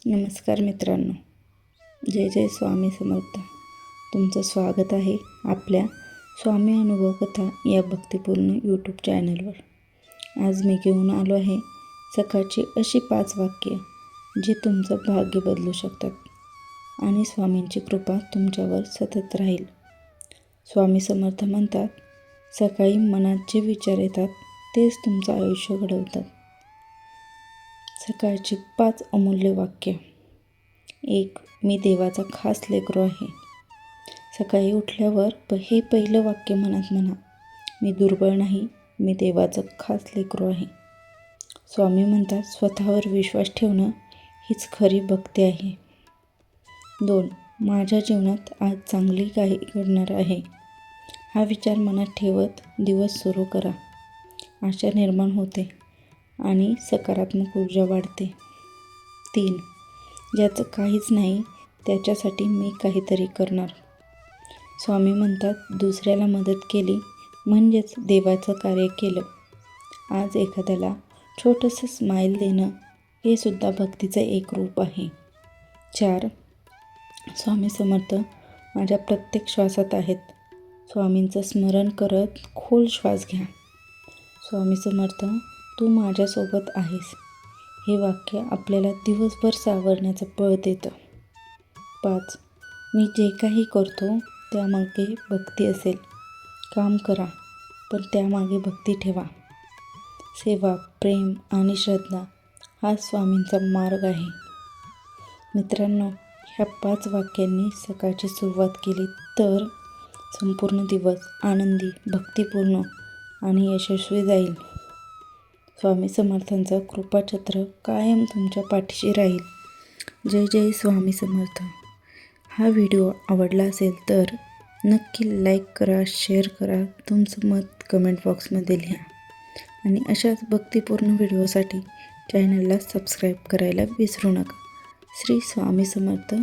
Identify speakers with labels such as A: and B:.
A: नमस्कार मित्रांनो, जय जय स्वामी समर्थ. तुमचं स्वागत आहे आपल्या स्वामी अनुभव कथा या भक्तिपूर्ण यूट्यूब चॅनलवर. आज मी घेऊन आलो आहे सकाळची अशी 5 वाक्य जी तुमचं भाग्य बदलू शकतात आणि स्वामींची कृपा तुमच्यावर सतत राहील. स्वामी समर्थ म्हणतात, सकाळी मनात जे विचार येतात तेच तुमचं आयुष्य घडवतात. सकाळची 5 अमूल्य वाक्य. 1. मी देवाचा खास लेकरू आहे. सकाळी उठल्यावर हे पहिलं वाक्य मनात म्हणा, मी दुर्बळ नाही, मी देवाचं खास लेकरू आहे. स्वामी म्हणतात, स्वतःवर विश्वास ठेवणं हीच खरी भक्ती आहे. 2. माझ्या जीवनात आज चांगली काही घडणार आहे. हा विचार मनात ठेवत दिवस सुरू करा. आशा निर्माण होते आणि सकारात्मक ऊर्जा वाढते. 3. ज्याचं काहीच नाही त्याच्यासाठी मी काहीतरी करणार. स्वामी म्हणतात, दुसऱ्याला मदत केली म्हणजेच देवाचं कार्य केलं. आज एखाद्याला छोटंसं स्माईल देणं हे सुद्धा भक्तीचं एक रूप आहे. 4. स्वामी समर्थ माझ्या प्रत्येक श्वासात आहेत. स्वामींचं स्मरण करत खोल श्वास घ्या. स्वामी समर्थ तू माझ्यासोबत आहेस. हे वाक्य आपल्याला दिवसभर सावरण्याचं बळ देतं. 5. मी जे काही करतो त्यामागे भक्ती असेल. काम करा पण त्यामागे भक्ती ठेवा. सेवा, प्रेम आणि श्रद्धा हा स्वामींचा मार्ग आहे. मित्रांनो, ह्या 5 वाक्यांनी सकाळची सुरुवात केली तर संपूर्ण दिवस आनंदी, भक्तिपूर्ण आणि यशस्वी जाईल. स्वामी समर्थांचं कृपाछत्र कायम तुमच्या पाठीशी राहील. जय जय स्वामी समर्थ. हा व्हिडिओ आवडला असेल तर नक्की लाईक करा, शेअर करा, तुमचं मत कमेंट बॉक्समध्ये लिहा आणि अशाच भक्तिपूर्ण व्हिडिओसाठी चॅनलला सबस्क्राईब करायला विसरू नका. श्री स्वामी समर्थ.